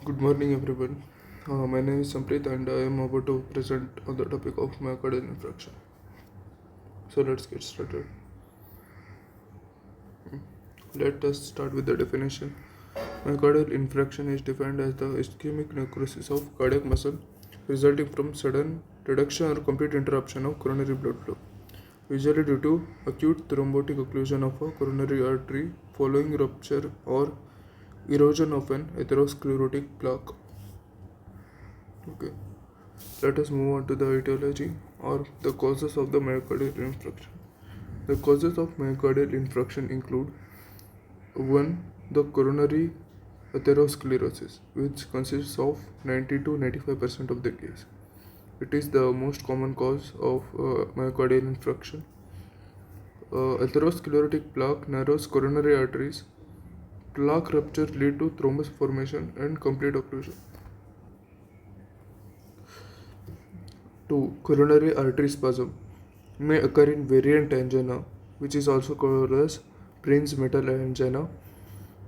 Good morning, everyone. My name is Samprit, and I am about to present on the topic of myocardial infarction. So let's get started. Let us start with the definition. Myocardial infarction is defined as the ischemic necrosis of cardiac muscle resulting from sudden reduction or complete interruption of coronary blood flow, usually due to acute thrombotic occlusion of a coronary artery following rupture or erosion of an atherosclerotic plaque. Okay. Let us move on to the etiology or the causes of the myocardial infarction. The causes of myocardial infarction include 1. The coronary atherosclerosis, which consists of 90 to 95% of the case. It is the most common cause of myocardial infarction. Atherosclerotic plaque narrows coronary arteries. Plaque rupture lead to thrombus formation and complete occlusion. 2. Coronary artery spasm may occur in variant angina, which is also called as Prince metal angina,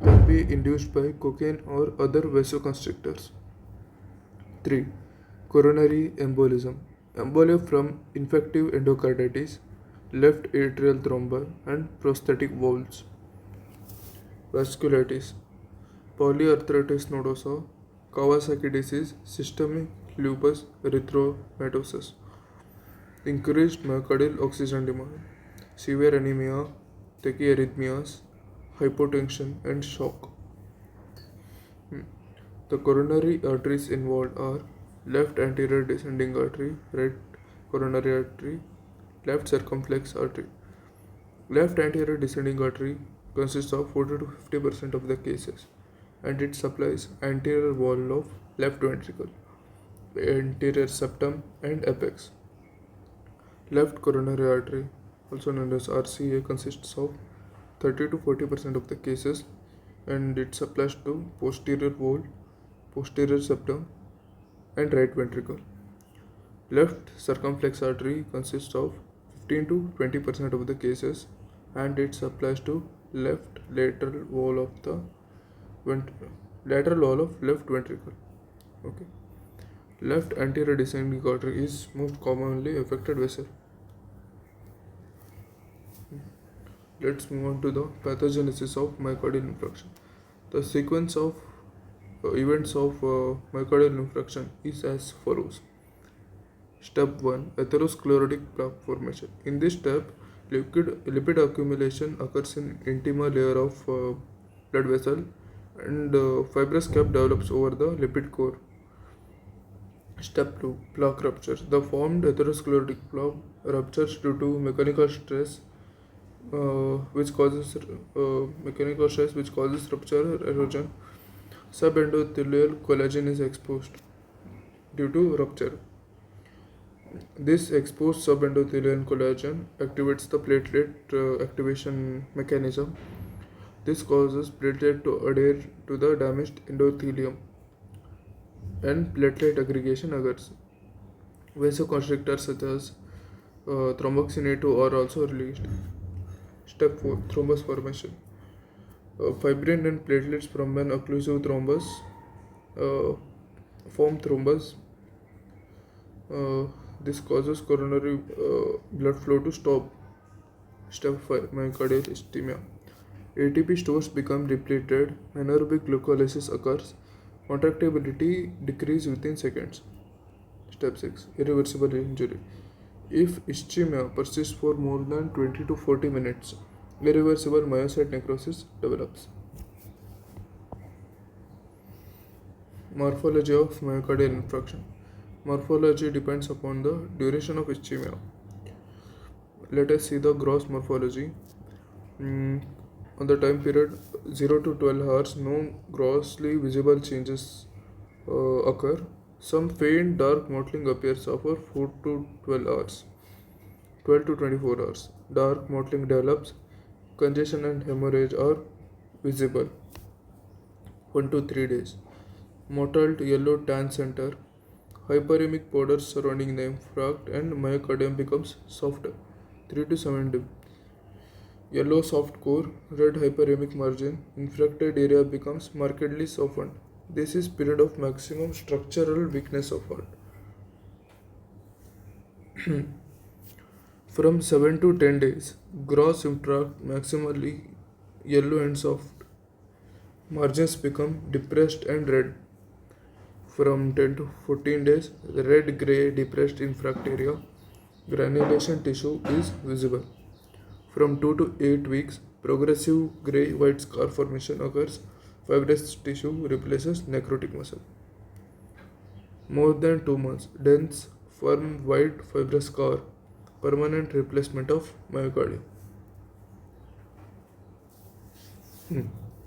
can be induced by cocaine or other vasoconstrictors. 3. Coronary embolism. Embolia from infective endocarditis, left atrial thrombi, and prosthetic valves. Vasculitis. Polyarthritis nodosa, Kawasaki disease, systemic lupus erythematosus. Increased myocardial oxygen demand, severe anemia, tachyarrhythmias, hypotension, and shock. The coronary arteries involved are left anterior descending artery, right coronary artery, left circumflex artery. Left anterior descending artery consists of 40 to 50% of the cases, and it supplies anterior wall of left ventricle, anterior septum, and apex. Left coronary artery, also known as RCA, consists of 30 to 40% of the cases, and it supplies to posterior wall, posterior septum, and right ventricle. Left circumflex artery consists of 15 to 20% of the cases, and it supplies to left lateral wall of the lateral wall of left ventricle. Okay. Left anterior descending artery is most commonly affected vessel. Let's move on to the pathogenesis of myocardial infarction. The sequence of events of myocardial infarction is as follows. Step 1. Atherosclerotic plaque formation. In this step, lipid accumulation occurs in intima layer of blood vessel, and fibrous cap develops over the lipid core. Step 2. Plaque rupture. The formed atherosclerotic plaque ruptures due to mechanical stress which causes rupture or erosion. Subendothelial collagen is exposed due to rupture. This exposed subendothelial collagen activates the platelet activation mechanism. This causes platelet to adhere to the damaged endothelium, and platelet aggregation occurs. Vasoconstrictors such as thromboxane A2 are also released. Step 4. Thrombus formation. Fibrin and platelets from an occlusive thrombus form thrombus. This causes coronary blood flow to stop. Step 5. Myocardial ischemia. ATP stores become depleted, anaerobic glycolysis occurs, contractibility decreases within seconds. Step 6. Irreversible injury. If ischemia persists for more than 20 to 40 minutes, irreversible myocyte necrosis develops. Morphology of myocardial infarction. Morphology depends upon the duration of ischemia. Let us see the gross morphology. On the time period 0 to 12 hours, no grossly visible changes occur. Some faint dark mottling appears after 4 to 12 hours. 12 to 24 hours. Dark mottling develops. Congestion and hemorrhage are visible. 1 to 3 days. Mottled yellow tan center. Hyperemic powder surrounding the infarct, and myocardium becomes softer. 3 to 7 days. Yellow soft core, red hyperemic margin. Infracted area becomes markedly softened. This is period of maximum structural weakness of heart. From 7 to 10 days, gross infarct maximally yellow and soft. Margins become depressed and red. From 10 to 14 days, red gray depressed infarct area. Granulation tissue is visible. From 2 to 8 weeks, progressive gray white scar formation occurs. Fibrous tissue replaces necrotic muscle. More than 2 months, dense, firm, white fibrous scar, permanent replacement of myocardium.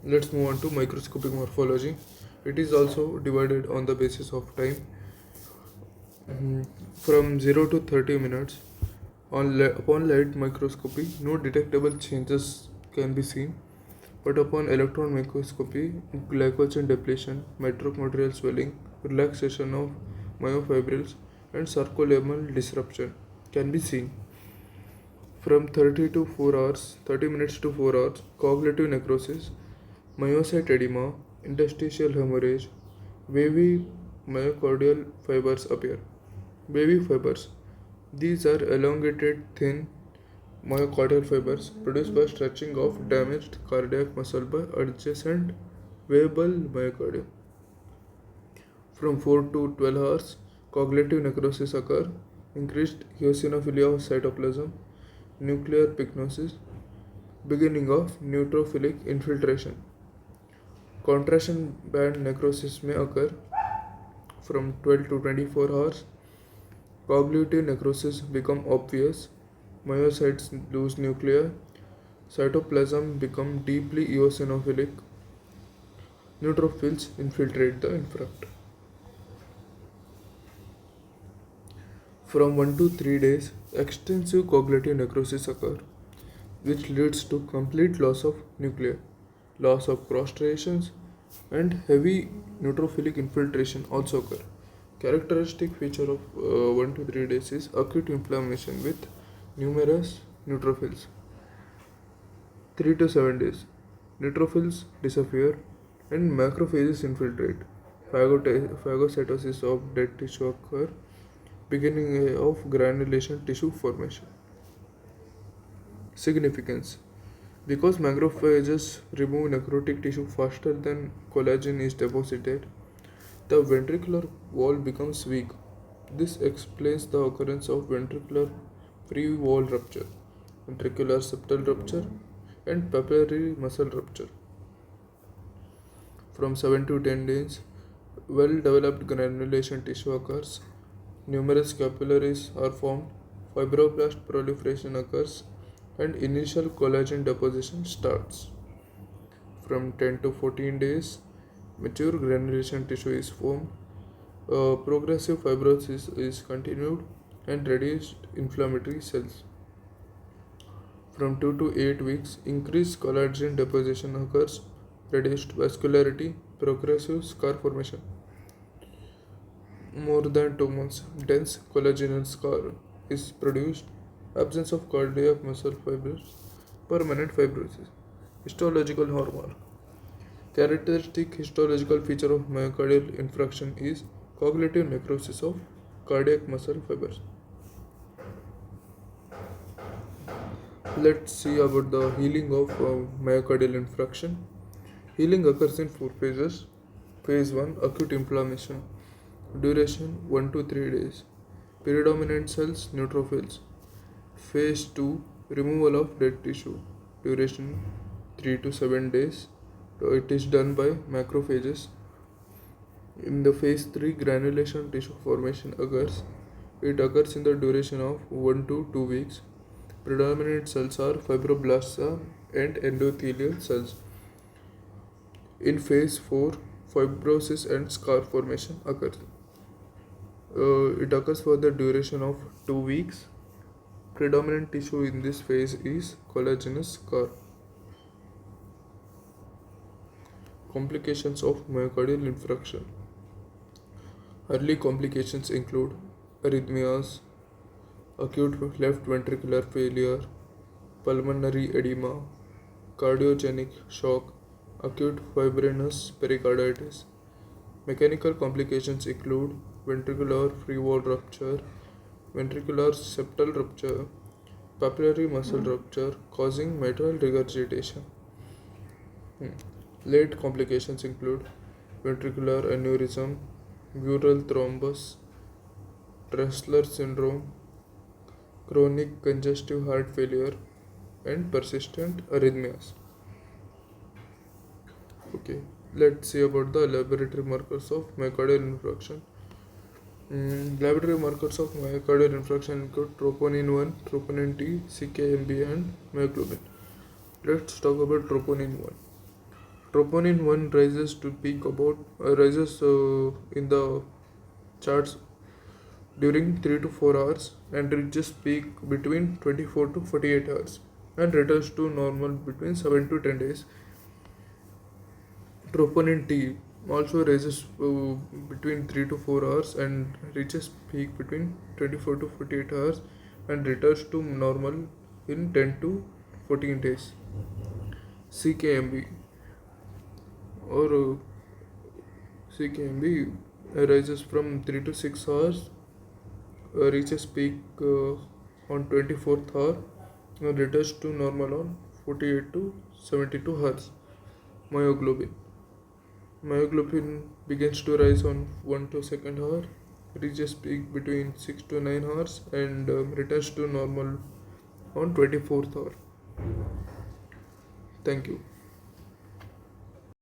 Let's move on to microscopic morphology. It is also divided on the basis of time. From 0 to 30 minutes, upon light microscopy, no detectable changes can be seen, but upon electron microscopy, glycogen depletion, mitochondrial swelling, relaxation of myofibrils, and sarcolemmal disruption can be seen. From 30 minutes to 4 hours, cognitive necrosis, myocyte edema, interstitial hemorrhage, wavy myocardial fibers appear. Wavy fibers. These are elongated, thin myocardial fibers produced by stretching of damaged cardiac muscle by adjacent variable myocardium. From 4 to 12 hours, cognitive necrosis occur, increased eosinophilia of cytoplasm, nuclear pycnosis, beginning of neutrophilic infiltration. Contraction band necrosis may occur from 12 to 24 hours. Cognitive necrosis become obvious, myocytes lose nuclei, cytoplasm become deeply eosinophilic, neutrophils infiltrate the infarct. From 1 to 3 days, extensive cognitive necrosis occur, which leads to complete loss of nuclei, loss of cross striations, and heavy neutrophilic infiltration also occur. Characteristic feature of 1 to 3 days is acute inflammation with numerous neutrophils. 3 to 7 days, neutrophils disappear and macrophages infiltrate. Phagocytosis of dead tissue occur, beginning of granulation tissue formation. Significance: because macrophages remove necrotic tissue faster than collagen is deposited, the ventricular wall becomes weak. This explains the occurrence of ventricular free wall rupture, ventricular septal rupture, and papillary muscle rupture. From 7 to 10 days, well developed granulation tissue occurs, numerous capillaries are formed, fibroblast proliferation occurs, and initial collagen deposition starts. From 10 to 14 days, mature granulation tissue is formed, progressive fibrosis is continued, and reduced inflammatory cells. From 2 to 8 weeks, increased collagen deposition occurs, reduced vascularity, progressive scar formation. More than 2 months, dense collagenous scar is produced, absence of cardiac muscle fibers, permanent fibrosis. Histological hallmark. Characteristic histological feature of myocardial infarction is cognitive necrosis of cardiac muscle fibers. Let's see about the healing of myocardial infarction. Healing occurs in 4 phases. Phase 1, acute inflammation. Duration 1 to 3 days. Predominant cells neutrophils. Phase 2, removal of dead tissue. Duration 3 to 7 days. It is done by macrophages. In the phase 3, granulation tissue formation occurs. It occurs in the duration of 1 to 2 weeks. Predominant cells are fibroblasts and endothelial cells. In phase 4, fibrosis and scar formation occurs. It occurs for the duration of 2 weeks. Predominant tissue in this phase is collagenous scar. Complications of myocardial infarction. Early complications include arrhythmias, acute left ventricular failure, pulmonary edema, cardiogenic shock, acute fibrinous pericarditis, Mechanical complications include ventricular free wall rupture, ventricular septal rupture, papillary muscle rupture causing mitral regurgitation. Late complications include ventricular aneurysm, mural thrombus, Dressler syndrome, chronic congestive heart failure, and persistent arrhythmias. Okay, let's see about the laboratory markers of myocardial infarction. Laboratory markers of myocardial infarction include troponin 1, troponin T, CKMB, and myoglobin. Let's talk about troponin 1. Troponin 1 rises in the charts during 3 to 4 hours and reaches peak between 24 to 48 hours and returns to normal between 7 to 10 days. Troponin T also rises between 3 to 4 hours and reaches peak between 24 to 48 hours and returns to normal in 10 to 14 days. CKMB or CKMB rises from 3 to 6 hours, reaches peak on 24th hour and returns to normal on 48 to 72 hours. Myoglobin begins to rise on 1 to 2nd hour, reaches peak between 6 to 9 hours and returns to normal on 24th hour. Thank you.